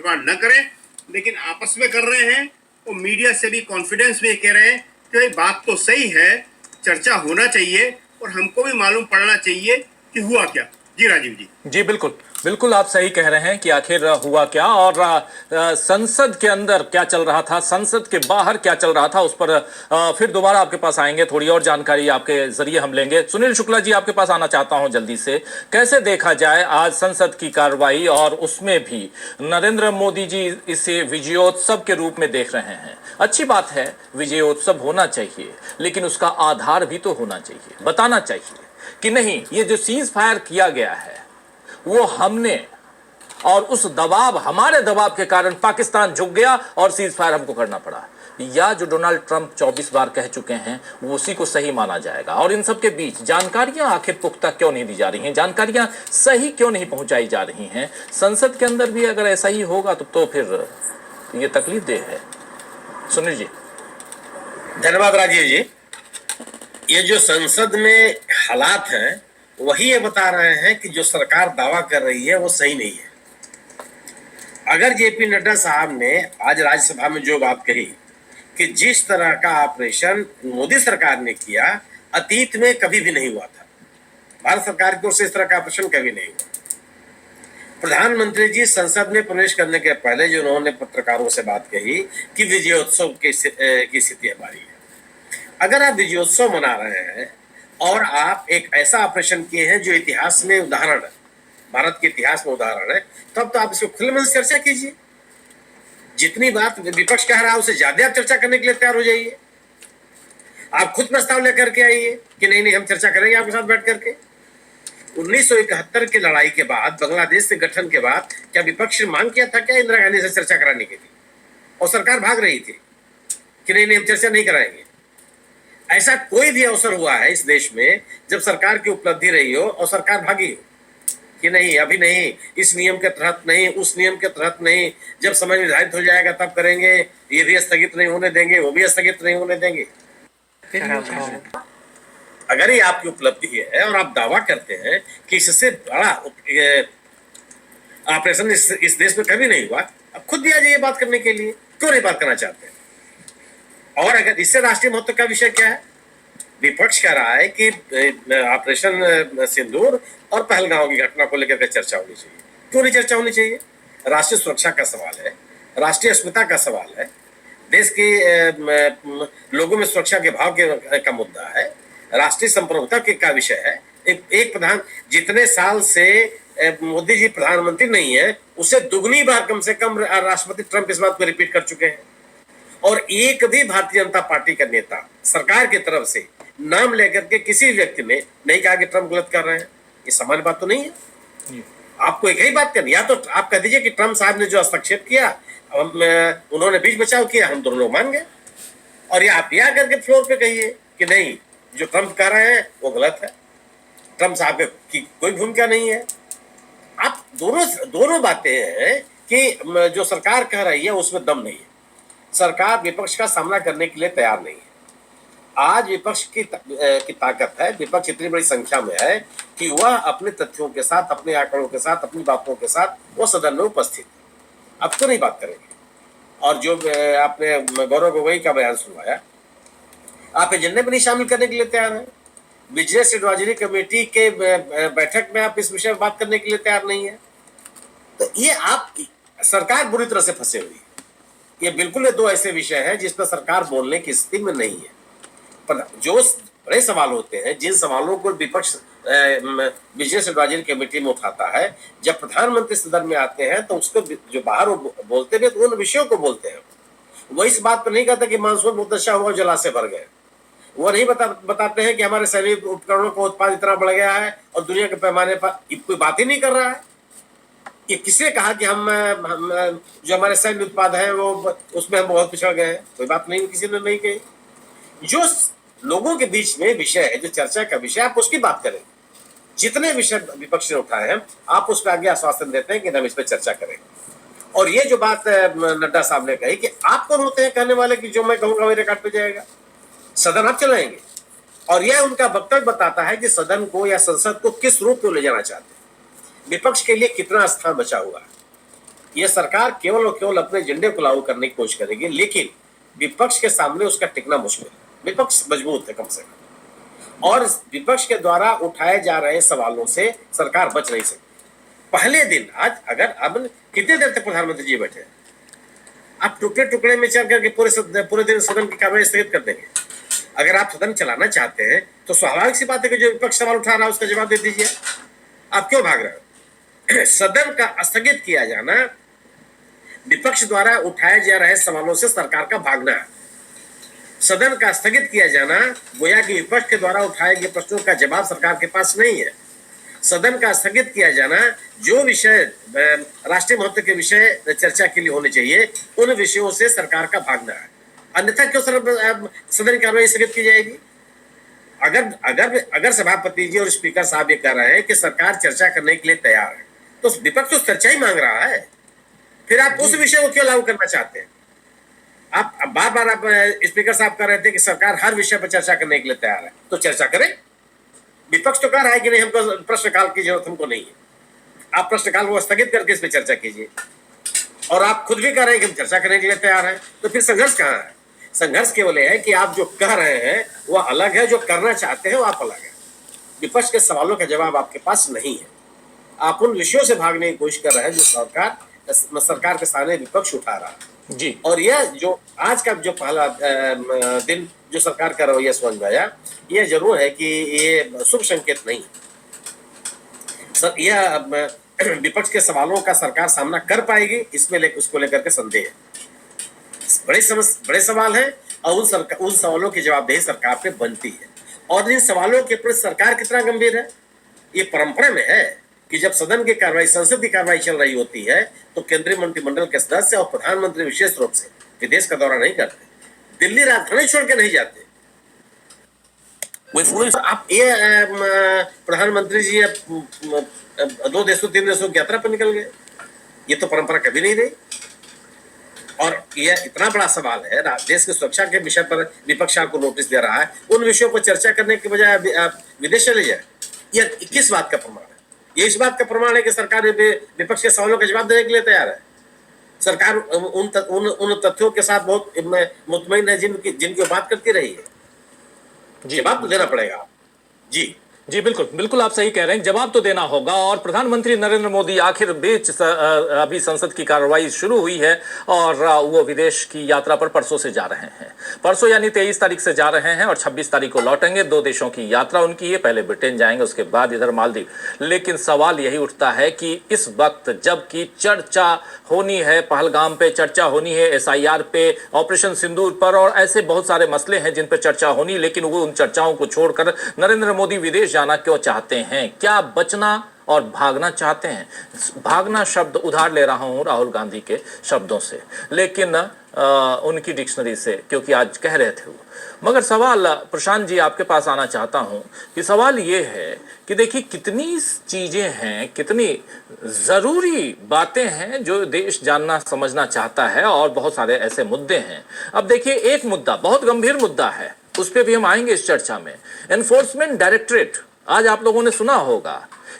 Record न करें, लेकिन आपस में कर रहे हैं और मीडिया से भी कॉन्फिडेंस में कह रहे हैं कि भाई बात तो सही है, चर्चा होना चाहिए और हमको भी मालूम पड़ना चाहिए कि हुआ क्या। जी राजीव जी। जी बिल्कुल बिल्कुल, आप सही कह रहे हैं कि आखिर हुआ क्या और संसद के अंदर क्या चल रहा था, संसद के बाहर क्या चल रहा था, उस पर फिर दोबारा आपके पास आएंगे, थोड़ी और जानकारी आपके जरिए हम लेंगे। सुनील शुक्ला जी, आपके पास आना चाहता हूं जल्दी से। कैसे देखा जाए आज संसद की कार्रवाई, और उसमें भी नरेंद्र मोदी जी इसे विजयोत्सव के रूप में देख रहे हैं। अच्छी बात है, विजयोत्सव होना चाहिए, लेकिन उसका आधार भी तो होना चाहिए, बताना चाहिए कि नहीं, ये जो सीज फायर किया गया है वो हमने, और उस दबाव, हमारे दबाव के कारण पाकिस्तान झुक गया और सीज फायर हमको करना पड़ा, या जो डोनाल्ड ट्रंप 24 बार कह चुके हैं वो उसी को सही माना जाएगा। और इन सब के बीच जानकारियां आखिर पुख्ता क्यों नहीं दी जा रही हैं, जानकारियां सही क्यों नहीं पहुंचाई जा रही हैं? संसद के अंदर भी अगर ऐसा ही होगा तो फिर ये तकलीफ देह है। सुनील जी। धन्यवाद राजीव जी। ये जो संसद में हालात हैं वही ये बता रहे हैं कि जो सरकार दावा कर रही है वो सही नहीं है। अगर जेपी नड्डा साहब ने आज राज्यसभा में जो बात कही कि जिस तरह का ऑपरेशन मोदी सरकार ने किया अतीत में कभी भी नहीं हुआ था, भारत सरकार की ओर से इस तरह का ऑपरेशन कभी नहीं हुआ। प्रधानमंत्री जी संसद में प्रवेश करने के पहले जो उन्होंने पत्रकारों से बात कही कि विजयोत्सव की स्थिति हमारी है। अगर आप विजयोत्सव मना रहे हैं और आप एक ऐसा ऑपरेशन किए हैं जो इतिहास में उदाहरण है, भारत के इतिहास में उदाहरण है, तब तो आप इसको खुले मन से चर्चा कीजिए। जितनी बात विपक्ष कह रहा है उससे ज्यादा आप चर्चा करने के लिए तैयार हो जाइए। आप खुद प्रस्ताव लेकर के आइए कि नहीं नहीं हम चर्चा करेंगे आपके साथ बैठ करके। 1971 की लड़ाई के बाद, बांग्लादेश के गठन के बाद, क्या विपक्ष ने मांग किया था क्या इंदिरा गांधी से चर्चा कराने के लिए? और सरकार भाग रही थी कि नहीं नहीं हम चर्चा नहीं कराएंगे। ऐसा कोई भी अवसर हुआ है इस देश में जब सरकार की उपलब्धि रही हो और सरकार भागी हो कि नहीं अभी नहीं, इस नियम के तहत नहीं, उस नियम के तहत नहीं, जब समय निर्धारित हो जाएगा तब करेंगे, ये भी स्थगित नहीं होने देंगे, वो भी स्थगित नहीं होने देंगे। अगर ये आपकी उपलब्धि है और आप दावा करते हैं कि इससे बड़ा ऑपरेशन इस देश में कभी नहीं हुआ, अब खुद भी आ जाइए बात करने के लिए। क्यों नहीं बात करना चाहते? और अगर इससे राष्ट्रीय महत्व का विषय क्या है? विपक्ष कह रहा है कि ऑपरेशन सिंदूर और पहलगांव की घटना को लेकर चर्चा होनी चाहिए। क्यों नहीं चर्चा होनी चाहिए? राष्ट्रीय सुरक्षा का सवाल है, राष्ट्रीय अस्मिता का सवाल है, देश के लोगों में सुरक्षा के भाव का मुद्दा है, राष्ट्रीय संप्रभुता का विषय है। एक प्रधान, जितने साल से मोदी जी प्रधानमंत्री नहीं है उससे दुगनी बार कम से कम राष्ट्रपति ट्रंप इस बात को रिपीट कर चुके हैं। और एक भी भारतीय जनता पार्टी का नेता सरकार की तरफ से नाम लेकर के किसी व्यक्ति ने नहीं कहा कि ट्रंप गलत कर रहे हैं। ये सामान्य बात तो नहीं है। आपको एक ही बात करनी, या तो आप कह दीजिए कि ट्रंप साहब ने जो हस्तक्षेप किया उन्होंने बीच बचाव किया, हम दोनों लोग मान गए, और ये आप या करके फ्लोर पे कहिए कि नहीं जो ट्रंप कर रहे हैं वो गलत है, ट्रंप साहब की कोई भूमिका नहीं है। आप दोनों बातें हैं कि जो सरकार कह रही है उसमें दम नहीं है। सरकार विपक्ष का सामना करने के लिए तैयार नहीं है। आज विपक्ष की ताकत है, विपक्ष इतनी बड़ी संख्या में है कि वह अपने तथ्यों के साथ, अपने आंकड़ों के साथ, अपनी बातों के साथ वो सदन में उपस्थित है। अब तो नहीं बात करेंगे। और जो आपने गौरव गोगोई का बयान सुनवाया, आप एजेंडे में नहीं शामिल करने के लिए तैयार है। बिजनेस एडवाइजरी कमेटी के बैठक में आप इस विषय में बात करने के लिए तैयार नहीं है। तो ये आप सरकार बुरी तरह से फंसे हुई है। ये बिल्कुल दो ऐसे विषय हैं जिस पर सरकार बोलने की स्थिति में नहीं है। पर जो बड़े सवाल होते हैं, जिन सवालों को विपक्ष बिजनेस एडवाइजरी कमेटी में उठाता है, जब प्रधानमंत्री सदन में आते हैं तो उसको जो बाहर बोलते हैं तो उन विषयों को बोलते हैं। वो इस बात पर नहीं कहता कि मानसून मुद्दा हुआ, जलाशय भर गए। वो नहीं बताते हैं कि हमारे सैनिक उपकरणों का उत्पादन इतना बढ़ गया है और दुनिया के पैमाने पर कोई बात ही नहीं कर रहा है। ये किसने कहा कि हम जो हमारे सैन्य उत्पाद है वो उसमें हम बहुत पिछड़ गए हैं? कोई बात नहीं, किसी ने नहीं कही। जो लोगों के बीच में विषय है, जो चर्चा का विषय, आप उसकी बात करें। जितने विषय विपक्ष ने उठाए हैं आप उस पर आगे आश्वासन देते हैं कि हम इस पर चर्चा करेंगे। और ये जो बात नड्डा साहब ने कही कि आप कौन होते हैं कहने वाले कि जो मैं कहूंगा मेरे रिकॉर्ड पे जाएगा, सदन आप चलाएंगे। और यह उनका वक्तव्य बताता है कि सदन को या संसद को किस रूप में ले जाना चाहते हैं, विपक्ष के लिए कितना स्थान बचा हुआ है। ये सरकार केवल और केवल अपने एजेंडे को लागू करने की कोशिश करेगी, लेकिन विपक्ष के सामने उसका टिकना मुश्किल है। विपक्ष मजबूत है कम से कम, और विपक्ष के द्वारा उठाए जा रहे सवालों से सरकार बच नहीं सकती। पहले दिन आज अगर अब कितने देर तक प्रधानमंत्री जी बैठे, आप टुकड़े टुकड़े में चल करके पूरे दिन सदन की कार्रवाई स्थगित कर देंगे। अगर आप सदन चलाना चाहते हैं तो स्वाभाविक सी बात है कि जो विपक्ष सवाल उठा रहा है उसका जवाब दे दीजिए। आप क्यों भाग रहे हो? सदन का स्थगित किया जाना विपक्ष द्वारा उठाए जा रहे सवालों से सरकार का भागना है। सदन का स्थगित किया जाना गोया कि विपक्ष के द्वारा उठाए गए प्रश्नों का जवाब सरकार के पास नहीं है। सदन का स्थगित किया जाना जो विषय राष्ट्रीय महत्व के विषय चर्चा के लिए होने चाहिए उन विषयों से सरकार का भागना है। अन्यथा क्यों सदन की कार्रवाई स्थगित की जाएगी? अगर अगर अगर सभापति जी और स्पीकर साहब ये कह रहे हैं कि सरकार चर्चा करने के लिए तैयार है, तो विपक्ष तो चर्चा ही मांग रहा है, फिर आप उस विषय को क्यों लागू करना चाहते हैं? आप बार बार आप स्पीकर साहब कह रहे थे कि सरकार हर विषय पर चर्चा करने के लिए तैयार है, तो चर्चा करें। विपक्ष तो कह रहा है कि नहीं, हमको प्रश्नकाल की जरूरत हमको नहीं है। आप प्रश्नकाल को स्थगित करके इस पर चर्चा कीजिए, और आप खुद भी कह रहे हैं कि हम चर्चा करने के लिए तैयार हैं, तो फिर संघर्ष कहाँ है? संघर्ष केवल है कि आप जो कह रहे हैं वो अलग है, जो करना चाहते हैं वो आप अलग है। विपक्ष के सवालों का जवाब आपके पास नहीं है। आप उन विषयों से भागने की कोशिश कर रहे हैं जो सरकार के सामने विपक्ष उठा रहा है जी। और यह जो आज का जो पहला दिन जो सरकार का रवैया समझ में आया, यह जरूर है कि ये शुभ संकेत नहीं सर। यह विपक्ष के सवालों का सरकार सामना कर पाएगी, इसमें उसको लेकर के संदेह है। बड़े सवाल हैं और उन सवालों की जवाबदेही सरकार पे बनती है। और इन सवालों के प्रति सरकार कितना गंभीर है, ये परंपरा में है कि जब सदन की कार्रवाई, संसद की कार्रवाई चल रही होती है तो केंद्रीय मंत्रिमंडल के सदस्य और प्रधानमंत्री विशेष रूप से विदेश का दौरा नहीं करते, दिल्ली राजधानी छोड़ के नहीं जाते। आप ये प्रधानमंत्री जी 2 देशों 3 देशों की यात्रा पर निकल गए, ये तो परंपरा कभी नहीं रही। और यह इतना बड़ा सवाल है, देश की सुरक्षा के विषय पर विपक्ष आपको नोटिस दे रहा है, उन विषयों पर चर्चा करने के बजाय विदेश चले जाए, यह किस बात का प्रमाण है? ये इस बात का प्रमाण है कि सरकार विपक्ष के सवालों का जवाब देने के लिए तैयार है। सरकार उन तथ्यों के साथ बहुत मुतमईन है जिनकी बात करती रही है। जवाब तो देना पड़ेगा। जी जी बिल्कुल बिल्कुल, आप सही कह रहे हैं, जवाब तो देना होगा। और प्रधानमंत्री नरेंद्र मोदी आखिर बीच अभी संसद की कार्रवाई शुरू हुई है और वो विदेश की यात्रा पर परसों से जा रहे हैं। परसों यानी 23 तारीख से जा रहे हैं और 26 तारीख को लौटेंगे। 2 देशों की यात्रा उनकी है, पहले ब्रिटेन जाएंगे, उसके बाद इधर मालदीव। लेकिन सवाल यही उठता है कि इस वक्त जबकि चर्चा होनी है, पहलगाम पे चर्चा होनी है, SIR पे, ऑपरेशन सिंदूर पर, और ऐसे बहुत सारे मसले हैं जिन पर चर्चा होनी, लेकिन वो उन चर्चाओं को छोड़कर नरेंद्र मोदी विदेश जाना क्यों चाहते हैं? क्या बचना और भागना चाहते हैं? भागना शब्द उधार ले रहा हूं राहुल गांधी के शब्दों से, लेकिन उनकी डिक्शनरी से, क्योंकि आज कह रहे थे वो। मगर सवाल प्रशांत जी आपके पास आना चाहता हूं कि सवाल ये है कि देखिए कितनी चीजें हैं, कितनी जरूरी बातें हैं जो देश जानना समझना चाहता है, और बहुत सारे ऐसे मुद्दे हैं। अब देखिए एक मुद्दा बहुत गंभीर मुद्दा है, उस पर भी हम आएंगे इस चर्चा में। एनफोर्समेंट डायरेक्टरेट, आज आप लोगों ने सुना होगा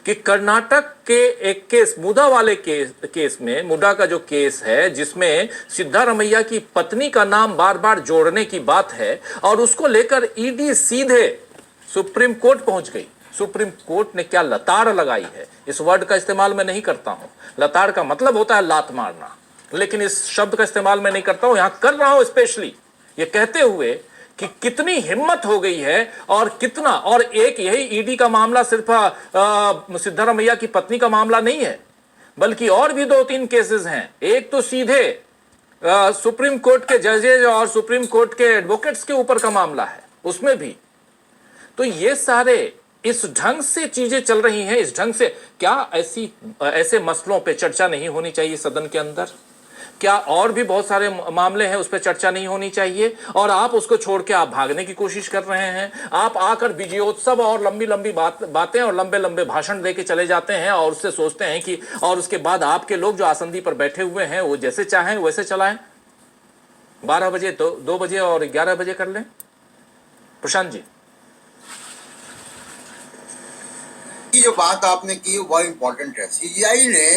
कि कर्नाटक के एक केस, मुडा वाले केस में, मुडा का जो केस है जिसमें सिद्धारमैया की पत्नी का नाम बार बार जोड़ने की बात है, और उसको लेकर ईडी सीधे सुप्रीम कोर्ट पहुंच गई। सुप्रीम कोर्ट ने क्या लताड़ लगाई है, इस वर्ड का इस्तेमाल मैं नहीं करता हूं, लताड़ का मतलब होता है लात मारना, लेकिन इस शब्द का इस्तेमाल मैं नहीं करता हूं, यहां कर रहा हूं स्पेशली ये कहते हुए कि कितनी हिम्मत हो गई है और कितना। और एक यही ईडी का मामला सिर्फ सिद्धारमैया की पत्नी का मामला नहीं है, बल्कि और भी 2-3 केसेस हैं। एक तो सीधे सुप्रीम कोर्ट के जजेज और सुप्रीम कोर्ट के एडवोकेट्स के ऊपर का मामला है, उसमें भी। तो ये सारे इस ढंग से चीजें चल रही हैं, इस ढंग से क्या ऐसे मसलों पे चर्चा नहीं होनी चाहिए सदन के अंदर? क्या और भी बहुत सारे मामले हैं उस पर चर्चा नहीं होनी चाहिए? और आप उसको छोड़ के आप भागने की कोशिश कर रहे हैं। आप आकर विजयोत्सव और लंबी लंबी बातें और लंबे लंबे भाषण देके चले जाते हैं, और उससे सोचते हैं कि और उसके बाद आपके लोग जो आसंदी पर बैठे हुए हैं वो जैसे चाहें वैसे चलाएं। 12 बजे तो 2 बजे और 11 बजे कर लें। प्रशांत जी, ये जो बात आपने की वो बहुत इंपॉर्टेंट है। CGI ने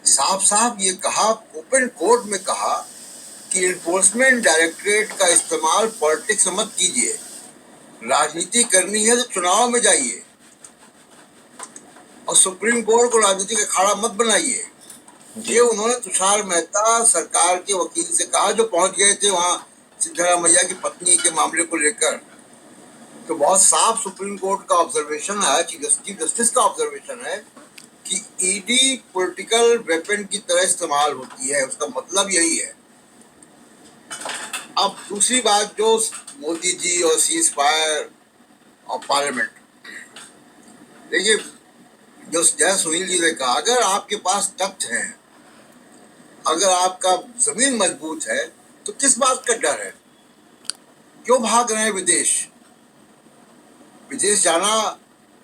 साफ साफ ये कहा, ओपन कोर्ट में कहा कि इन्फोर्समेंट डायरेक्टरेट का इस्तेमाल पॉलिटिक्स में मत कीजिए, राजनीति करनी है तो चुनाव में जाइए और सुप्रीम कोर्ट को राजनीति का अखाड़ा मत बनाइए। ये उन्होंने तुषार मेहता सरकार के वकील से कहा, जो पहुंच गए थे वहां सिद्धरामैया की पत्नी के मामले को लेकर। तो बहुत साफ सुप्रीम कोर्ट का ऑब्जर्वेशन है, चीफ जस्टिस का ऑब्जर्वेशन है कि ईडी पॉलिटिकल वेपन की तरह इस्तेमाल होती है, उसका मतलब यही है। अब दूसरी बात, जो मोदी जी और सीज फायर और पार्लियामेंट, देखिए जो जय सुनील जी ने कहा, अगर आपके पास तथ्य हैं, अगर आपका जमीन मजबूत है, तो किस बात का डर है? क्यों भाग रहे हैं विदेश? विदेश जाना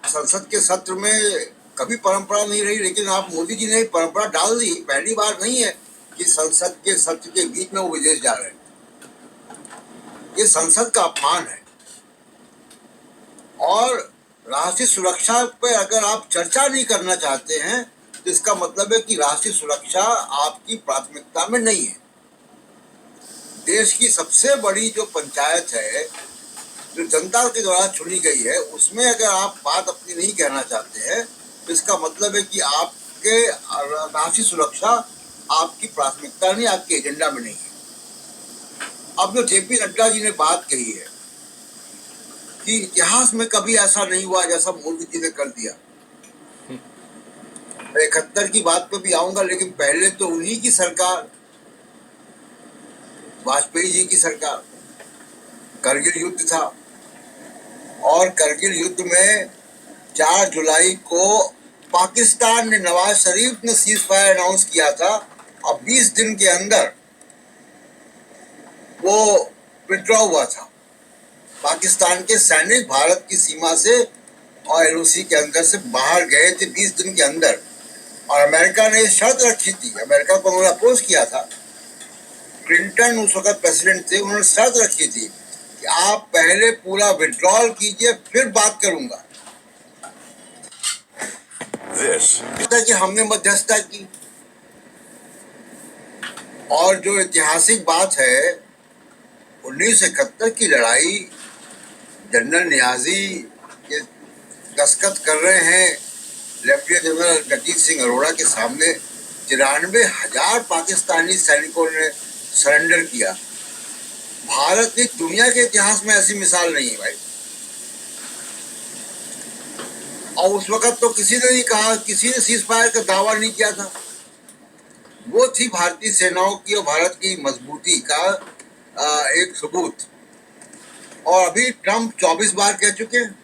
संसद के सत्र में कभी परंपरा नहीं रही, लेकिन आप मोदी जी ने परंपरा डाल दी। पहली बार नहीं है कि संसद के सत्र के बीच में वो विदेश जा रहे हैं। ये संसद का अपमान है। और राष्ट्रीय सुरक्षा पे अगर आप चर्चा नहीं करना चाहते हैं, तो इसका मतलब है कि राष्ट्रीय सुरक्षा आपकी प्राथमिकता में नहीं है। देश की सबसे बड़ी जो पंचायत है, जो जनता के द्वारा चुनी गई है, उसमें अगर आप बात अपनी नहीं कहना चाहते हैं, तो इसका मतलब है कि आपके राष्ट्रीय सुरक्षा आपकी प्राथमिकता नहीं, आपके एजेंडा में नहीं है। अब जो जेपी नड्डा जी ने बात कही है कि इतिहास में कभी ऐसा नहीं हुआ जैसा मोदी जी ने कर दिया। 71 की बात पे भी आऊंगा, लेकिन पहले तो उन्हीं की सरकार, वाजपेयी जी की सरकार, करगिल युद्ध था, और करगिल युद्ध में 4 जुलाई को पाकिस्तान ने, नवाज शरीफ ने सीज फायर अनाउंस किया था, और 20 दिन के अंदर वो विड्रॉ हुआ था। पाकिस्तान के सैनिक भारत की सीमा से और एलओसी के अंदर से बाहर गए थे 20 दिन के अंदर। और अमेरिका ने शर्त रखी थी, अमेरिका को उन्होंने अप्रोच किया था, क्लिंटन उस वक्त प्रेसिडेंट थे, उन्होंने शर्त रखी थी कि आप पहले पूरा विड्रॉल कीजिए, फिर बात करूंगा। कि हमने मध्यस्थता की। और जो ऐतिहासिक बात है, 1971 की लड़ाई, जनरल नियाजी के दस्तखत कर रहे हैं लेफ्टिनेंट जनरल जगजीत सिंह अरोड़ा के सामने, 93,000 पाकिस्तानी सैनिकों ने सरेंडर किया। भारत की दुनिया के इतिहास में ऐसी मिसाल नहीं है भाई। और उस वक्त तो किसी ने नहीं कहा, किसी ने सीज फायर का दावा नहीं किया था। वो थी भारतीय सेनाओं की और भारत की मजबूती का एक सबूत। और अभी ट्रंप 24 बार कह चुके हैं,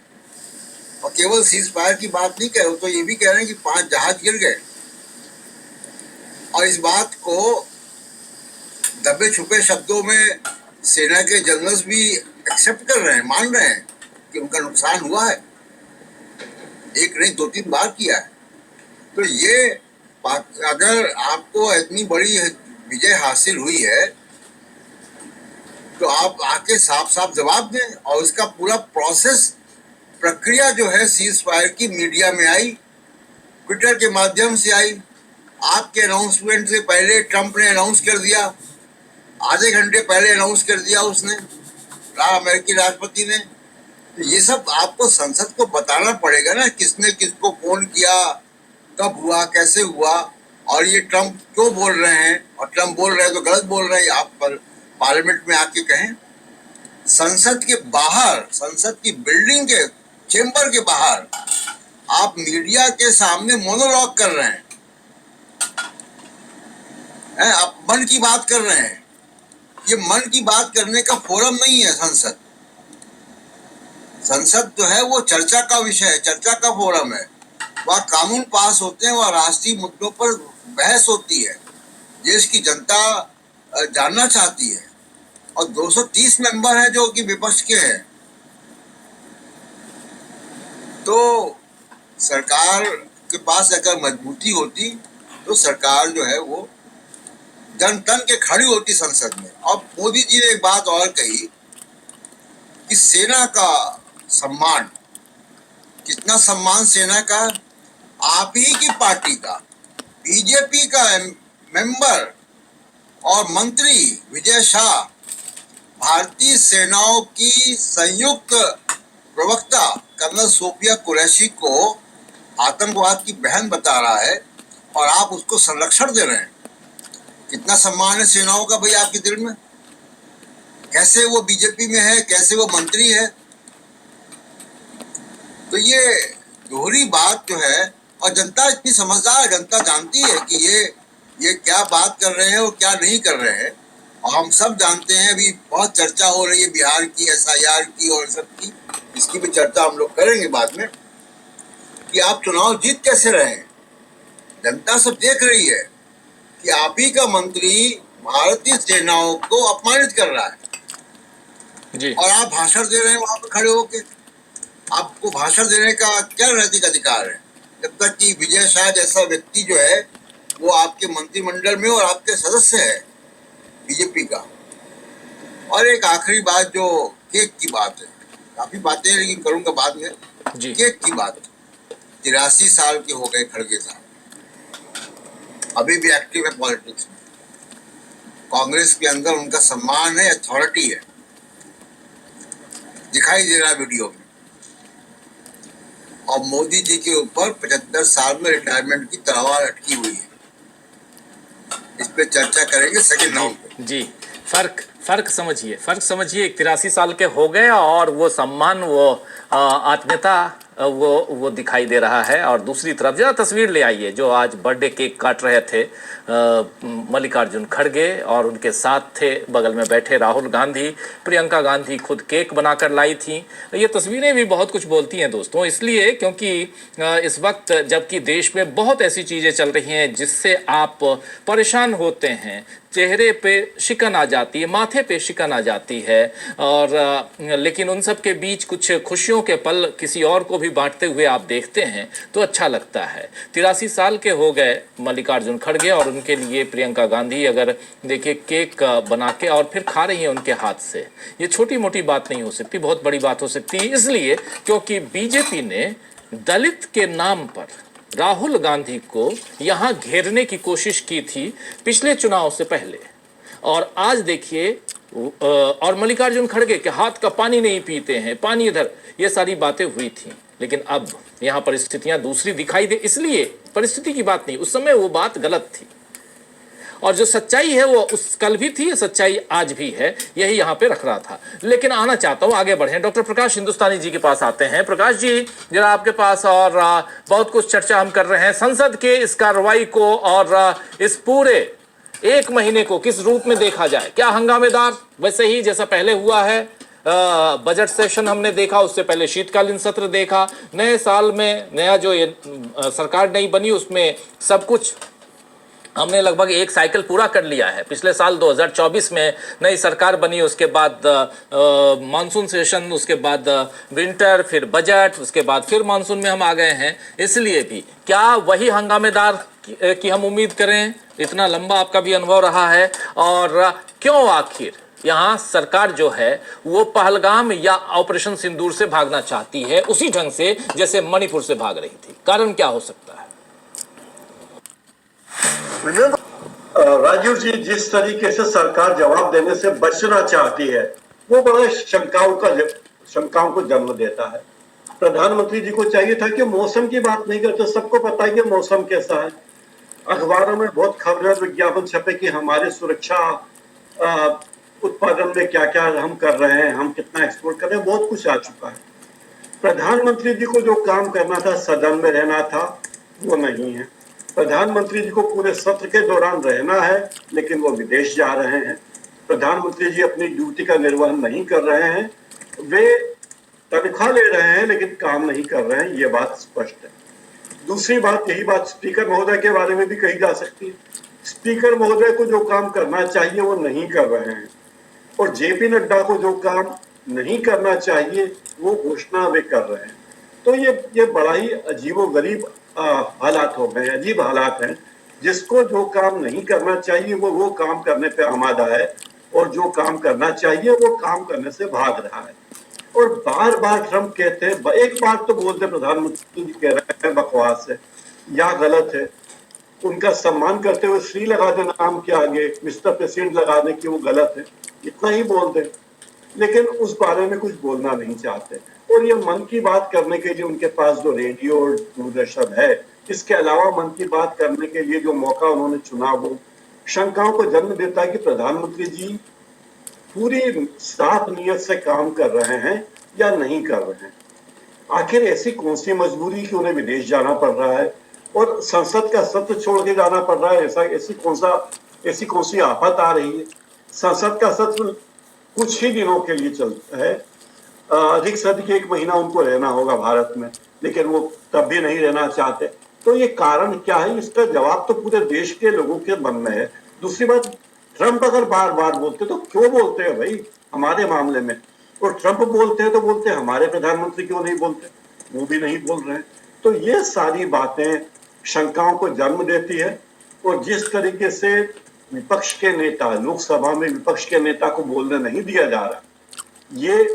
और केवल सीज फायर की बात नहीं कह रहे, तो ये भी कह रहे हैं कि 5 जहाज गिर गए। और इस बात को दबे छुपे शब्दों में सेना के जनरल्स भी एक्सेप्ट कर रहे हैं, मान रहे हैं कि उनका नुकसान हुआ है। एक नहीं 2-3 बार किया है। तो ये अगर आपको इतनी बड़ी विजय हासिल हुई है, तो आप आके साफ साफ जवाब दें। और इसका पूरा प्रोसेस, प्रक्रिया जो है सीज फायर की, मीडिया में आई, ट्विटर के माध्यम से आई। आपके अनाउंसमेंट से पहले ट्रंप ने अनाउंस कर दिया, आधे घंटे पहले अनाउंस कर दिया उसने, अमेरिकी राष्ट्रपति ने। तो ये सब आपको संसद को बताना पड़ेगा ना, किसने किसको फोन किया, कब हुआ, कैसे हुआ, और ये ट्रंप क्यों बोल रहे हैं, और ट्रंप बोल रहे हैं तो गलत बोल रहे हैं, आप पार्लियामेंट में आके कहें। संसद के बाहर, संसद की बिल्डिंग के चेंबर के बाहर आप मीडिया के सामने मोनोलॉग कर रहे हैं, आप मन की बात कर रहे हैं। ये मन की बात करने का फोरम नहीं है संसद। संसद जो है वो चर्चा का विषय है, चर्चा का फोरम है। वह कानून पास होते हैं, वह राष्ट्रीय मुद्दों पर बहस होती है, देश की जनता जानना चाहती है। और 230 मेंबर हैं जो कि विपक्ष के हैं। तो सरकार के पास अगर मजबूती होती, तो सरकार जो है वो जन तन के खड़ी होती संसद में। और मोदी जी ने एक बात और कही कि सेना का सम्मान, कितना सम्मान सेना का, आप ही की पार्टी का, बीजेपी का मेंबर और मंत्री विजय शाह भारतीय सेनाओं की संयुक्त प्रवक्ता कर्नल सोफिया कुरैशी को आतंकवाद की बहन बता रहा है और आप उसको संरक्षण दे रहे हैं। कितना सम्मान है सेनाओं का भाई आपके दिल में? कैसे वो बीजेपी में है, कैसे वो मंत्री है? तो ये दोहरी बात जो है, और जनता इतनी समझदार है, जनता जानती है कि ये क्या बात कर रहे हैं और क्या नहीं कर रहे हैं। और हम सब जानते हैं, अभी बहुत चर्चा हो रही है बिहार की, SIR की और सब की, इसकी भी चर्चा हम लोग करेंगे बाद में, कि आप चुनाव जीत कैसे रहे हैं। जनता सब देख रही है कि आप ही का मंत्री भारतीय सेनाओं को अपमानित कर रहा है जी। और आप भाषण दे रहे हैं वहां पर खड़े होके। आपको भाषण देने का क्या नैतिक अधिकार है, जब तक कि विजय शाह जैसा व्यक्ति जो है वो आपके मंत्रिमंडल में और आपके सदस्य है बीजेपी का। और एक आखिरी बात, जो केक की बात है, काफी बातें लेकिन करूंगा बाद में जी। केक की बात। 83 साल के हो गए खड़गे साहब, अभी भी एक्टिव है पॉलिटिक्स में। कांग्रेस के अंदर उनका सम्मान है, अथॉरिटी है, दिखाई दे रहा है वीडियो में। और मोदी जी के ऊपर 75 साल में रिटायरमेंट की तलवार अटकी हुई है। इस पे चर्चा करेंगे सेकंड राउंड पे। जी, फर्क समझिए, 83 साल के हो गए और वो सम्मान, वो आत्मीयता वो दिखाई दे रहा है। और दूसरी तरफ जरा तस्वीर ले आइए, जो आज बर्थडे केक काट रहे थे मल्लिकार्जुन खड़गे, और उनके साथ थे बगल में बैठे राहुल गांधी, प्रियंका गांधी खुद केक बनाकर लाई थी। ये तस्वीरें भी बहुत कुछ बोलती हैं दोस्तों, इसलिए क्योंकि इस वक्त जबकि देश में बहुत ऐसी चीज़ें चल रही हैं जिससे आप परेशान होते हैं, चेहरे पे शिकन आ जाती है, माथे पे शिकन आ जाती है, और लेकिन उन सब के बीच कुछ खुशियों के पल किसी और को भी बांटते हुए आप देखते हैं तो अच्छा लगता है। 83 साल के हो गए मल्लिकार्जुन खड़गे, और उनके लिए प्रियंका गांधी अगर देखिए केक बना के और फिर खा रही हैं उनके हाथ से। ये छोटी मोटी बात नहीं हो सकती, बहुत बड़ी बात हो सकती है, इसलिए क्योंकि बीजेपी ने दलित के नाम पर राहुल गांधी को यहां घेरने की कोशिश की थी पिछले चुनाव से पहले। और आज देखिए, और मल्लिकार्जुन खड़गे के हाथ का पानी नहीं पीते हैं, पानी इधर, ये सारी बातें हुई थी। लेकिन अब यहां परिस्थितियां दूसरी दिखाई दे, इसलिए परिस्थिति की बात नहीं, उस समय वो बात गलत थी, और जो सच्चाई है वो उस कल भी थी, सच्चाई आज भी है, यही यहाँ पे रख रहा था। लेकिन आना चाहता हूँ, आगे बढ़ें, डॉक्टर प्रकाश हिंदुस्तानी जी के पास आते हैं। प्रकाश जी, जरा आपके पास, और बहुत कुछ चर्चा हम कर रहे हैं संसद के इस कार्रवाई को, और इस पूरे 1 महीने को किस रूप में देखा जाए। क्या हंगामेदार, वैसे ही जैसा पहले हुआ है, बजट सेशन हमने देखा, उससे पहले शीतकालीन सत्र देखा, नए साल में नया जो ये सरकार नई बनी उसमें सब कुछ हमने लगभग एक साइकिल पूरा कर लिया है। पिछले साल 2024 में नई सरकार बनी, उसके बाद मानसून सेशन, उसके बाद विंटर, फिर बजट, उसके बाद फिर मानसून में हम आ गए हैं। इसलिए भी क्या वही हंगामेदार की हम उम्मीद करें? इतना लंबा आपका भी अनुभव रहा है, और क्यों आखिर यहाँ सरकार जो है वो पहलगाम या ऑपरेशन सिंदूर से भागना चाहती है, उसी ढंग से जैसे मणिपुर से भाग रही थी? कारण क्या हो सकता है? राजीव जी, जिस तरीके से सरकार जवाब देने से बचना चाहती है वो बड़ा शंकाओं को जन्म देता है। प्रधानमंत्री जी को चाहिए था कि मौसम की बात नहीं करते, सबको पता है कि मौसम कैसा है। अखबारों में बहुत खबर विज्ञापन छपे कि हमारे सुरक्षा उत्पादन में क्या क्या हम कर रहे हैं, हम कितना एक्सपोर्ट कर रहे हैं, बहुत कुछ आ चुका है। प्रधानमंत्री जी को जो काम करना था, सदन में रहना था, वो नहीं है। प्रधानमंत्री जी को पूरे सत्र के दौरान रहना है, लेकिन वो विदेश जा रहे हैं। प्रधानमंत्री जी अपनी ड्यूटी का निर्वहन नहीं कर रहे हैं, वे तनख्वाह ले रहे हैं लेकिन काम नहीं कर रहे हैं, ये बात स्पष्ट है। दूसरी बात, यही बात स्पीकर महोदय के बारे में भी कही जा सकती है। स्पीकर महोदय को जो काम करना चाहिए वो नहीं कर रहे हैं, और जेपी नड्डा को जो काम नहीं करना चाहिए वो घोषणा वे कर रहे हैं। तो ये बड़ा ही अजीबोगरीब हालात हो गए, अजीब हालात हैं। जिसको जो काम नहीं करना चाहिए वो काम करने पे आमादा है, और जो काम करना चाहिए वो काम करने से भाग रहा है। और बार बार ट्रंप कहते हैं, एक बार तो बोलते प्रधानमंत्री जी कह रहे हैं बकवास है या गलत है, उनका सम्मान करते हुए श्री लगा देना नाम के आगे, मिस्टर प्रेसिडेंट लगाने की वो गलत है, इतना ही बोल दें, लेकिन उस बारे में कुछ बोलना नहीं चाहते। और ये मन की बात करने के लिए उनके पास जो रेडियो और दूरदर्शन है, इसके अलावा मन की बात करने के लिए जो मौका उन्होंने चुना, वो शंकाओं को जन्म देता है कि प्रधानमंत्री जी पूरी साफ नीयत से काम कर रहे हैं या नहीं कर रहे हैं। आखिर ऐसी कौन सी मजबूरी कि उन्हें विदेश जाना पड़ रहा है और संसद का सत्र छोड़ के जाना पड़ रहा है? ऐसी कौन सी आफत आ रही है? संसद का सत्र कुछ ही दिनों के लिए चलता है, अधिक से अधिक 1 महीना उनको रहना होगा भारत में, लेकिन वो तब भी नहीं रहना चाहते। तो ये कारण क्या है? इसका जवाब तो पूरे देश के लोगों के मन में है। दूसरी बात, ट्रंप अगर बार बार बोलते तो क्यों बोलते हैं भाई हमारे मामले में? और ट्रंप बोलते हैं तो बोलते हैं, हमारे प्रधानमंत्री क्यों नहीं बोलते? वो भी नहीं बोल रहे हैं। तो ये सारी बातें शंकाओं को जन्म देती है। और जिस तरीके से विपक्ष के नेता, लोकसभा में विपक्ष के नेता को बोलने नहीं दिया जा रहा, ये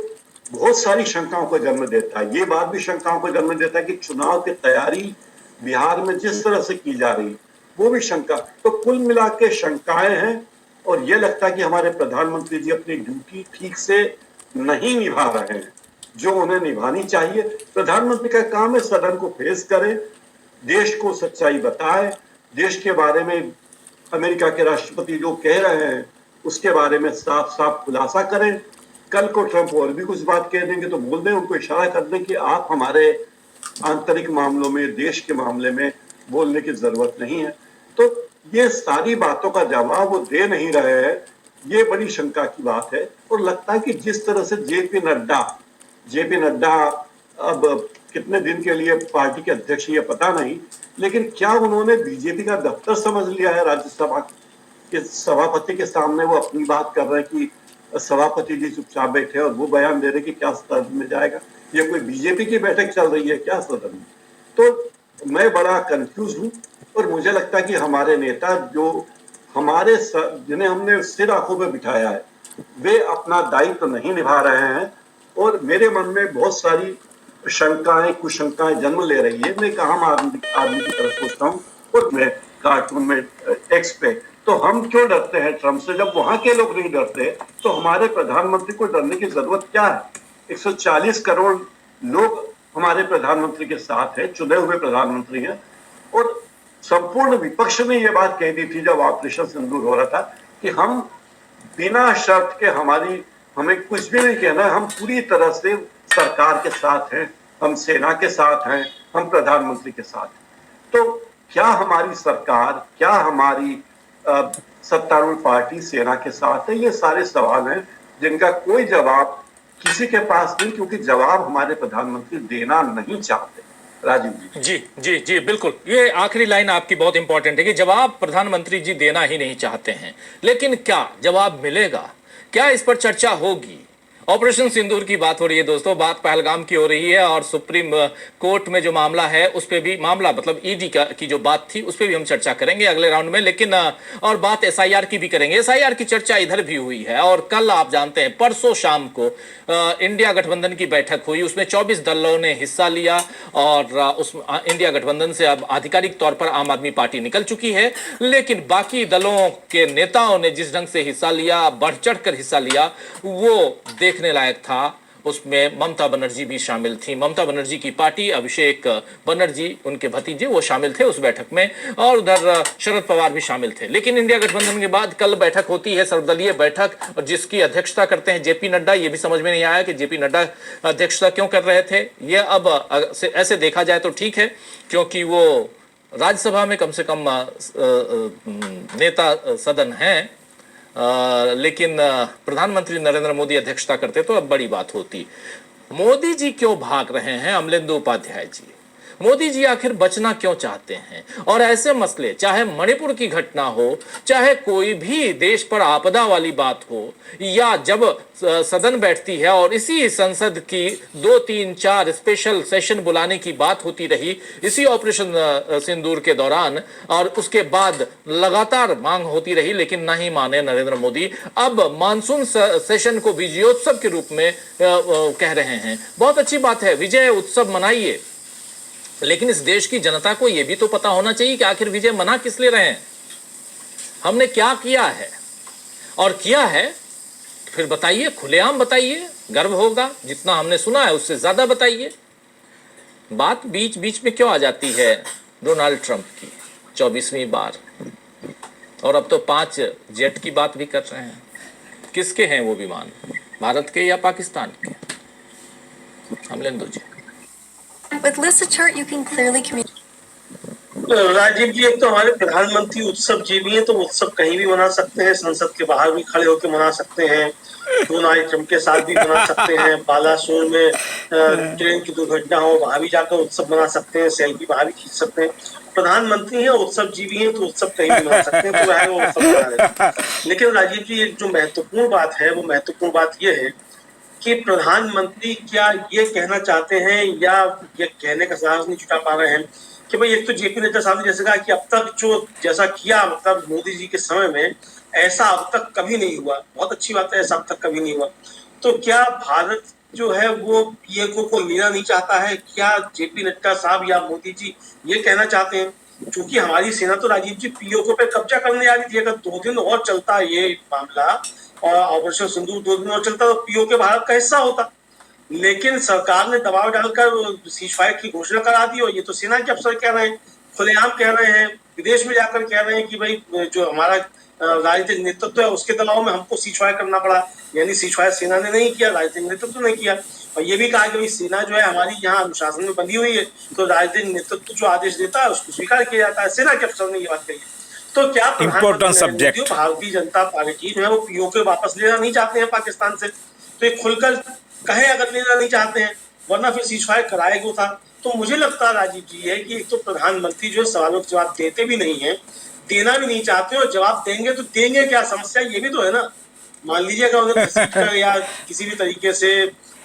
बहुत सारी शंकाओं को जन्म देता है। ये बात भी शंकाओं को जन्म देता है कि चुनाव की तैयारी बिहार में जिस तरह से की जा रही, वो भी शंका। तो कुल मिला के शंकाएं हैं और ये लगता है कि हमारे प्रधानमंत्री जी अपनी ड्यूटी ठीक से नहीं निभा रहे हैं जो उन्हें निभानी चाहिए। प्रधानमंत्री का काम है सदन को फेस करे, देश को सच्चाई बताए, देश के बारे में अमेरिका के राष्ट्रपति जो कह रहे हैं उसके बारे में साफ साफ खुलासा करें। कल को ट्रंप और भी कुछ बात कह देंगे तो बोल दें, उनको इशारा कर दें कि आप हमारे आंतरिक मामलों में, देश के मामले में बोलने की जरूरत नहीं है। तो ये सारी बातों का जवाब वो दे नहीं रहे हैं, ये बड़ी शंका की बात है। और लगता है कि जिस तरह से जेपी नड्डा अब कितने दिन के लिए पार्टी के अध्यक्ष ये पता नहीं, लेकिन क्या उन्होंने बीजेपी का दफ्तर समझ लिया है? राज्यसभा के सभापति के सामने वो अपनी बात कर रहे हैं कि सभापति जी चुपचाप बैठे और वो बयान दे रहे कि क्या सदन में जाएगा। ये कोई बीजेपी की बैठक चल रही है क्या सदन में? तो मैं बड़ा कंफ्यूज हूँ और मुझे लगता है कि हमारे नेता जो जिन्हें हमने सिर आंखों पे बिठाया है, वे अपना दायित्व नहीं निभा रहे हैं। और मेरे मन में बहुत सारी शंकाएं, कुशंकाएं जन्म ले रही है। मैं एक आम आदमी की तरफ सोचता हूँ और मैं कार्टून में एक्स पे, तो हम क्यों डरते हैं ट्रंप से? जब वहां के लोग नहीं डरते तो हमारे प्रधानमंत्री को डरने की जरूरत क्या है? 140 करोड़ लोग हमारे प्रधानमंत्री के साथ है, चुने हुए प्रधानमंत्री हैं। और संपूर्ण विपक्ष ने यह बात कह दी थी जब ऑपरेशन सिंदूर हो रहा था कि हम बिना शर्त के हमें कुछ भी नहीं कहना, हम पूरी तरह से सरकार के साथ हैं, हम सेना के साथ हैं, हम प्रधानमंत्री के साथ हैं। तो क्या हमारी सरकार, क्या हमारी सत्तारूढ़ पार्टी सेना के साथ है? ये सारे सवाल हैं जिनका कोई जवाब किसी के पास नहीं, क्योंकि जवाब हमारे प्रधानमंत्री देना नहीं चाहते। राजीव जी। जी बिल्कुल, ये आखिरी लाइन आपकी बहुत इंपॉर्टेंट है कि जवाब प्रधानमंत्री जी देना ही नहीं चाहते हैं, लेकिन क्या जवाब मिलेगा? क्या इस पर चर्चा होगी? ऑपरेशन सिंदूर की बात हो रही है दोस्तों, बात पहलगाम की हो रही है और सुप्रीम कोर्ट में जो मामला है उस पे भी, मामला मतलब ईडी की जो बात थी उस पे भी हम चर्चा करेंगे अगले राउंड में। लेकिन और बात एसआईआर की भी करेंगे। एसआईआर की चर्चा इधर भी हुई है और कल आप जानते हैं परसों शाम को इंडिया गठबंधन की बैठक हुई, उसमें 24 दलों ने हिस्सा लिया और उस इंडिया गठबंधन से अब आधिकारिक तौर पर आम आदमी पार्टी निकल चुकी है। लेकिन बाकी दलों के नेताओं ने जिस ढंग से हिस्सा लिया, बढ़ चढ़ कर हिस्सा लिया, वो देखने लायक था। उसमें ममता बनर्जी भी शामिल थी। ममता बनर्जी की पार्टी, अभिषेक बनर्जी उनके भतीजे, वो शामिल थे उस बैठक में, और उधर शरद पवार भी शामिल थे। लेकिन इंडिया गठबंधन के बाद कल बैठक होती है, सर्वदलीय बैठक, और जिसकी अध्यक्षता करते हैं जेपी नड्डा। ये भी समझ में नहीं आया कि जेपी नड्डा अध्यक्षता क्यों कर रहे थे। ये अब ऐसे देखा जाए तो ठीक है, क्योंकि वो राज्यसभा में कम से कम नेता सदन हैं, लेकिन प्रधानमंत्री नरेंद्र मोदी अध्यक्षता करते तो अब बड़ी बात होती। मोदी जी क्यों भाग रहे हैं? अमलेंदु उपाध्याय जी, मोदी जी आखिर बचना क्यों चाहते हैं? और ऐसे मसले, चाहे मणिपुर की घटना हो, चाहे कोई भी देश पर आपदा वाली बात हो, या जब सदन बैठती है और इसी संसद की 2, 3, 4 स्पेशल सेशन बुलाने की बात होती रही इसी ऑपरेशन सिंदूर के दौरान, और उसके बाद लगातार मांग होती रही, लेकिन नहीं माने नरेंद्र मोदी। अब मानसून सेशन को विजयोत्सव के रूप में कह रहे हैं। बहुत अच्छी बात है, विजय उत्सव मनाइए, लेकिन इस देश की जनता को यह भी तो पता होना चाहिए कि आखिर विजय मना किस लिए रहे हैं, हमने क्या किया है, और किया है फिर बताइए, खुलेआम बताइए, गर्व होगा। जितना हमने सुना है उससे ज्यादा बताइए। बात बीच बीच में क्यों आ जाती है डोनाल्ड ट्रंप की 24वीं बार, और अब तो 5 जेट की बात भी कर रहे हैं। किसके हैं वो विमान, भारत के या पाकिस्तान के? अमलेंदु जी। With Lista chart, you can clearly communicate. Rajiv जी, एक तो हमारे प्रधानमंत्री उत्सव जीवी हैं, तो उत्सव कहीं भी मना सकते हैं, संसद के बाहर भी खड़े होकर मना सकते हैं, डोनाल्ड ट्रंप के साथ भी मना सकते हैं, बालासोर में ट्रेन की दुर्घटना हो वहां भी जाकर उत्सव मना सकते हैं, सेल्फी वहां भी खींच सकते हैं। प्रधानमंत्री हैं, उत्सव जीवी हैं, तो उत्सव कहीं भी मना सकते हैं, तो वह वो उत्सव मना रहे हैं। लेकिन राजीव जी, एक जो महत्वपूर्ण बात है, वो महत्वपूर्ण बात यह है कि प्रधानमंत्री क्या ये कहना चाहते हैं या ये कहने का साहस नहीं जुटा पा रहे हैं कि भाई, एक तो जेपी नड्डा साहब ने जैसे कहा कि अब तक जो जैसा किया, मतलब मोदी जी के समय में ऐसा अब तक कभी नहीं हुआ। बहुत अच्छी बात है, ऐसा अब तक कभी नहीं हुआ। तो क्या भारत जो है वो पीएको को लेना नहीं चाहता है? क्या जेपी नड्डा साहब या मोदी जी ये कहना चाहते हैं? क्योंकि हमारी सेना तो राजीव जी पीओके पे कब्जा करने आ रही थी। अगर 2 दिन और चलता ये मामला और ऑपरेशन सिंदूर 2 दिन और चलता तो पीओके भारत का हिस्सा होता। लेकिन सरकार ने दबाव डालकर सीजफायर की घोषणा करा दी, और ये तो सेना के अफसर कह रहे हैं, खुलेआम कह रहे हैं, विदेश में जाकर कह रहे हैं कि भाई जो हमारा राजनीतिक नेतृत्व है उसके दबाव में हमको सीजफायर करना पड़ा। यानी सीजफायर सेना ने नहीं किया, राजनीतिक नेतृत्व ने किया। और ये भी कहा कि भाई सेना जो है हमारी यहाँ अनुशासन में बंधी हुई है, तो राजनीतिक नेतृत्व जो आदेश देता है उसको स्वीकार किया जाता है। सेना के अफसर ने ये बात कही। तो क्या प्रधानमंत्री भारतीय जनता पार्टी जो है वो पीओके वापस लेना नहीं चाहते हैं पाकिस्तान से? तो ये खुलकर कहे अगर लेना नहीं चाहते हैं, वरना फिर सीजफायर कराए क्यों था? तो मुझे लगता है राजीव जी है कि एक तो प्रधानमंत्री जो सवालों के जवाब देते भी नहीं है, देना भी नहीं चाहते, और जवाब देंगे तो देंगे क्या? समस्या ये भी तो है ना। मान लीजिए अगर उन्हें घसीटकर या किसी भी तरीके से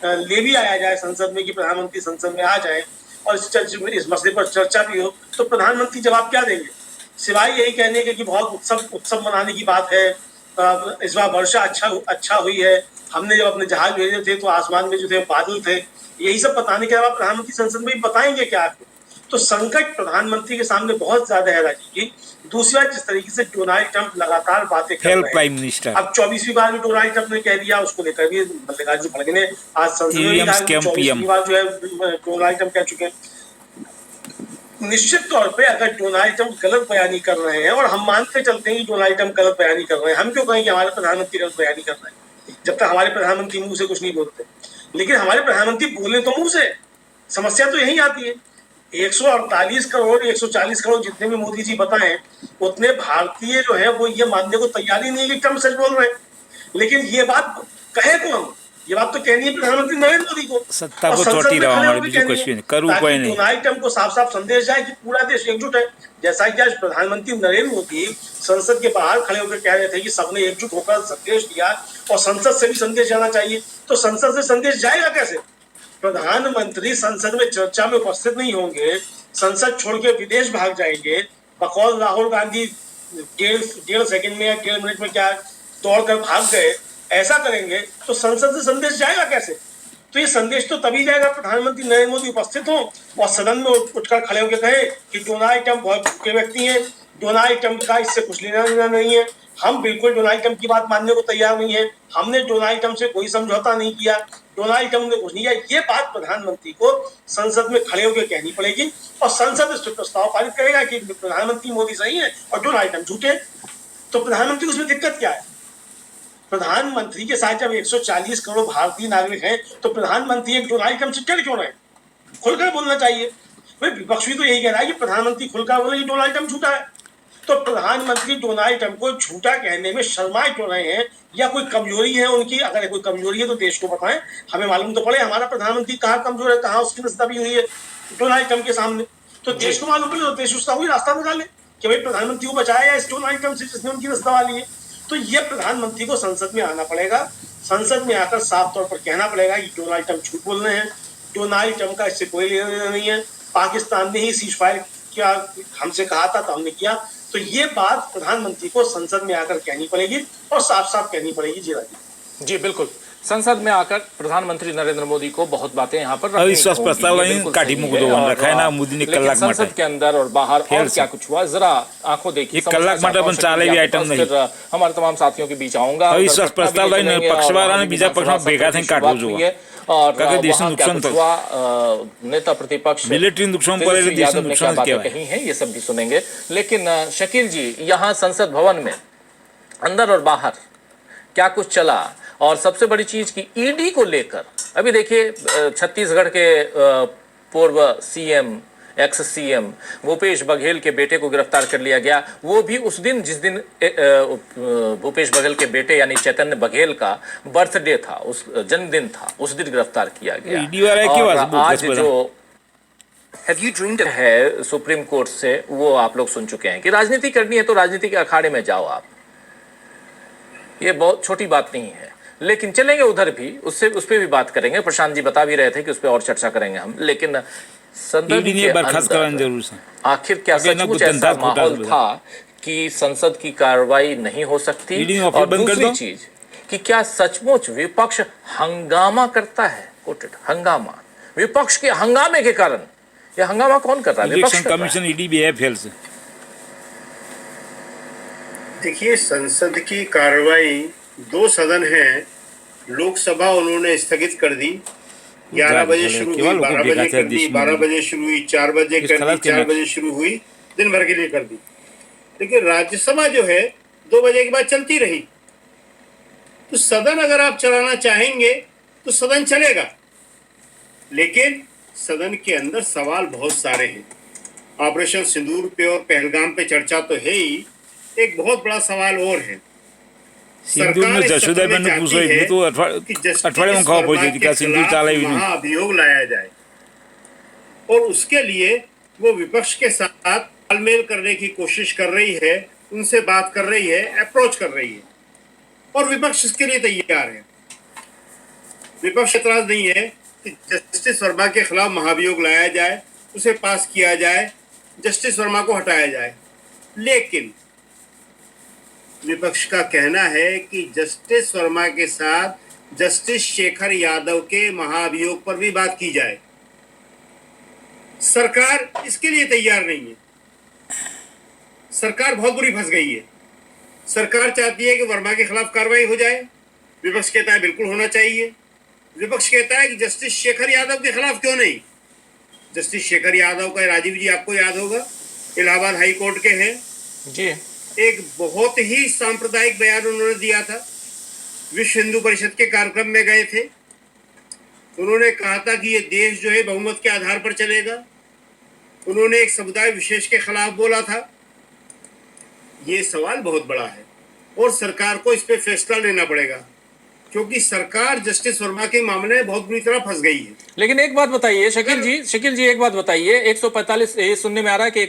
ले भी आया जाए संसद में, कि प्रधानमंत्री संसद में आ जाए और इस मसले पर चर्चा भी हो, तो प्रधानमंत्री जवाब क्या देंगे? सिवाय यही कहने के कि बहुत उत्सव मनाने की बात है, इस बार वर्षा अच्छा हुई है, हमने जब अपने जहाज भेजे थे तो आसमान में जो थे बादल थे, यही सब बताने के अलावा प्रधानमंत्री संसद में बताएंगे क्या आपको? तो संकट प्रधानमंत्री के सामने बहुत ज्यादा है राजीव जी। दूसरी बात, जिस तरीके से डोनाल्ड ट्रंप लगातार बातें कर रहे हैं, अब 24वीं बार भी डोनाल्ड ट्रंप ने कह दिया, उसको लेकर भी मल्लिकार्जुन खड़गे ने आज संसद में कहा 24वीं बार जो है डोनाल्ड ट्रंप कह चुके हैं। निश्चित तौर पे अगर डोनाल्ड ट्रंप गलत बयानी कर रहे हैं, और हम मानते चलते हैं कि डोनाल्ड ट्रंप गलत बयानी कर रहे हैं, हम क्यों कहें कि हमारे प्रधानमंत्री गलत बयानी कर रहे हैं जब तक हमारे प्रधानमंत्री मुंह से कुछ नहीं बोलते? लेकिन हमारे प्रधानमंत्री बोले तो मुंह से। समस्या तो यही आती है। 148 करोड़ 140 करोड़ जितने भी मोदी जी बताएं, उतने भारतीय जो है वो ये मानने को तैयार ही नहीं कि ट्रंप सच बोल रहे हैं। लेकिन ये बात कहे कौन? ये बात तो कहनी है प्रधानमंत्री नरेंद्र मोदी को। सत्ता को चोटी रहा हमारे बीच कुछ भी करूं कोई नहीं। डोनाल्ड ट्रंप को साफ साफ संदेश जाए कि पूरा देश एकजुट है। जैसा कि आज प्रधानमंत्री नरेंद्र मोदी संसद के बाहर खड़े होकर कह रहे थे कि सबने एकजुट होकर संदेश दिया, और संसद से भी संदेश जाना चाहिए, तो संसद से संदेश जाएगा कैसे? प्रधानमंत्री संसद में चर्चा में उपस्थित नहीं होंगे, संसद छोड़ के विदेश भाग जाएंगे, बकौल राहुल गांधी 1.5 सेकंड में या 1.5 मिनट में क्या दौड़कर भाग गए, ऐसा करेंगे तो संसद से संदेश जाएगा कैसे? तो ये संदेश तो तभी जाएगा प्रधानमंत्री नरेंद्र मोदी उपस्थित हो और सदन में उठकर खड़े होकर कहे कि डोनाल्ड ट्रंप बहुत भूखे व्यक्ति हैं, डोनाल्ड ट्रंप का इससे कुछ लेना देना नहीं है, हम बिल्कुल डोनाल्ड ट्रंप की बात मानने को तैयार नहीं है, हमने डोनाल्ड ट्रंप से कोई समझौता नहीं किया, डोनाल्ड ट्रंप ने कुछ नहीं किया। ये बात प्रधानमंत्री को संसद में खड़े होकर कहनी पड़ेगी, और संसद इस पर प्रस्ताव पारित करेगा कि प्रधानमंत्री मोदी सही है और डोनाल्ड ट्रंप झूठे। तो प्रधानमंत्री उसमें दिक्कत क्या है? प्रधानमंत्री के साथ जब 140 करोड़ भारतीय नागरिक हैं, तो प्रधानमंत्री एक डोनाल्ड ट्रंप से चढ़ क्यों रहे? खुलकर बोलना चाहिए। भाई विपक्ष भी तो यही कह रहा है कि प्रधानमंत्री खुलकर बोले कि डोनाल्ड ट्रंप झूठा है। तो प्रधानमंत्री डोनाल्ड ट्रंप को झूठा कहने में शर्माए क्यों रहे हैं, या कोई कमजोरी है उनकी? अगर कोई कमजोरी है तो देश को बताएं, हमें मालूम तो पड़े हमारा प्रधानमंत्री कहाँ कमजोर है, कहाँ उसकी नस दबी हुई है डोनाल्ड ट्रंप के सामने। तो देश को मालूम पड़े तो देश उसका कोई रास्ता निकाले कि भाई प्रधानमंत्री को बचाया इस डोनाल्ड ट्रंप से जिसने उनकी नस दबा ली है। तो ये प्रधानमंत्री को संसद में आना पड़ेगा, संसद में आकर साफ तौर पर कहना पड़ेगा कि डोनाल्ड ट्रंप झूठ बोल रहे हैं, डोनाल्ड ट्रंप का इससे कोई लेना देना नहीं है, पाकिस्तान ने ही सीजफायर किया, हमसे कहा था तो हमने किया। तो ये बात प्रधानमंत्री को संसद में आकर कहनी पड़ेगी और साफ साफ कहनी पड़ेगी। जी राजीव जी बिल्कुल। संसद में आकर प्रधानमंत्री नरेंद्र मोदी को बहुत बातें यहाँ पर अविश्वास प्रस्ताव काटी मुख दो रखा है ना मोदी ने कलाक संसद के अंदर और बाहर और क्या कुछ हुआ जरा आंखों देखिए कलाक માટે પણ ચાલે એવી આઈટમ નહીં हमारे तमाम साथियों के बीच आऊंगा अविश्वास प्रस्ताव લઈને પક્ષવાળાને બીજા પક્ષમાં ભેગા થઈને કાઢવું જોઈએ और કારણ કે દેશનું નુકસાન थયું नेता प्रतिपक्ष મિલિટરી नुकसान पर देशનું नुकसान જ કહેવાય कहीं है ये सब भी सुनेंगे लेकिन शकील जी यहाँ संसद भवन में अंदर और बाहर क्या कुछ चला और सबसे बड़ी चीज की ईडी को लेकर अभी देखिए छत्तीसगढ़ के पूर्व CM ex CM Bhupesh Baghel के बेटे को गिरफ्तार कर लिया गया वो भी उस दिन जिस दिन भूपेश बघेल के बेटे यानी चैतन्य बघेल का बर्थडे था उस जन्मदिन था उस दिन गिरफ्तार किया गया और आज जो Have you dreamed of है सुप्रीम कोर्ट से वो आप लोग सुन चुके हैं कि राजनीति करनी है तो राजनीति के अखाड़े में जाओ आप ये बहुत छोटी बात नहीं है लेकिन चलेंगे उधर भी उस पे भी बात करेंगे प्रशांत जी बता भी रहे थे कि उस पर और चर्चा करेंगे हम लेकिन संसद के अंदर आखिर क्या सचमुच ऐसा माहौल था कि संसद की कार्रवाई नहीं हो सकती और दूसरी चीज कि क्या सचमुच विपक्ष हंगामा करता है कोटेड हंगामा विपक्ष के हंगामे के कारण यह हंगामा कौन कर रहा है विपक्ष कमीशन ईडी भी है फेल से देखिए संसद की कार्रवाई 2 सदन हैं लोकसभा उन्होंने स्थगित कर दी 11 बजे शुरू हुई 12 बजे कर दी 12 बजे शुरू हुई 4 बजे कर दी 4 बजे शुरू हुई दिन भर के लिए कर दी लेकिन राज्यसभा जो है 2 बजे के बाद चलती रही तो सदन अगर आप चलाना चाहेंगे तो सदन चलेगा लेकिन सदन के अंदर सवाल बहुत सारे हैं ऑपरेशन सिंदूर पे और पहलगाम पे चर्चा तो है ही एक बहुत बड़ा सवाल और है सिंदूर जशोदाबेन ने पूछा है तो अठवाडिये में खाओ पहुंचे क्या सिंदूर चाले भी नहीं अभियोग लाया जाए और उसके लिए वो विपक्ष के साथ तालमेल करने की कोशिश कर रही है उनसे बात कर रही है अप्रोच कर रही है और विपक्ष इसके लिए तैयार है विपक्ष एतराज नहीं है कि जस्टिस वर्मा के खिलाफ महाभियोग लाया जाए उसे पास किया जाए जस्टिस वर्मा को हटाया जाए लेकिन विपक्ष का कहना है कि जस्टिस वर्मा के साथ जस्टिस शेखर यादव के महाभियोग पर भी बात की जाए सरकार इसके लिए तैयार नहीं है सरकार बहुत बुरी फंस गई है सरकार चाहती है कि वर्मा के खिलाफ कार्रवाई हो जाए विपक्ष कहता है बिल्कुल होना चाहिए विपक्ष कहता है कि जस्टिस शेखर यादव के खिलाफ क्यों नहीं जस्टिस शेखर यादव का राजीव जी आपको याद होगा इलाहाबाद हाई कोर्ट के हैं जी एक बहुत ही सांप्रदायिक बयान उन्होंने दिया था विश्व हिंदू परिषद के कार्यक्रम में गए थे उन्होंने कहा था कि ये देश जो है बहुमत के आधार पर चलेगा उन्होंने एक समुदाय विशेष के खिलाफ बोला था ये सवाल बहुत बड़ा है और सरकार को इस पे फैसला लेना पड़ेगा क्योंकि सरकार जस्टिस वर्मा के मामले में बहुत बुरी तरह फंस गई है लेकिन एक बात बताइए शकील जी एक बात बताइए 145 ये सुनने में आ रहा है कि